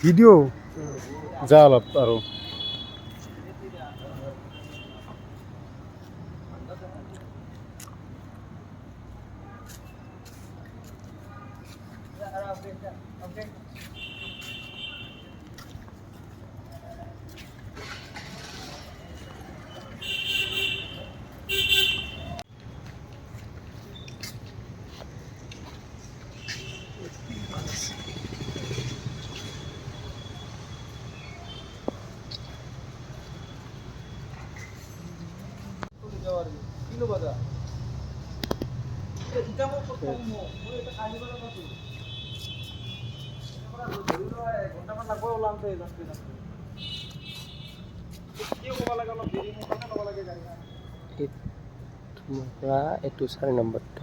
video' যা অলপ আৰু কিলো বাজা এটা মই প্ৰথম মই এটা কাহিনী বনাব আছো ঘণ্টামান লাগব ওলাওঁতে যাওঁতে যাওঁতে কি ক'ব লাগে অলপ দেৰি সোনকালে ল'ব লাগে গাড়ীখন এইটো 4 নম্বৰটো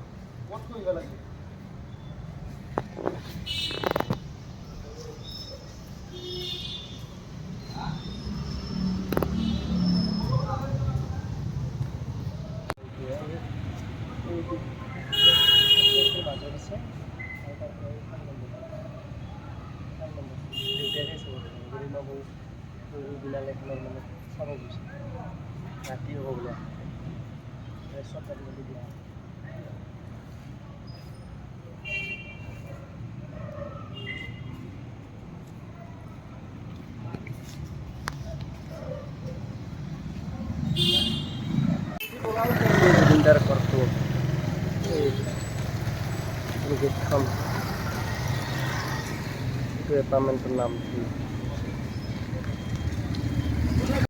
ক'ত কৰিব লাগে ৰাতি হ'ব বোলে চব দিয়া জুবিনদাৰ ঘৰটো গেটখন এইটো এপাৰ্টমেণ্টৰ নাম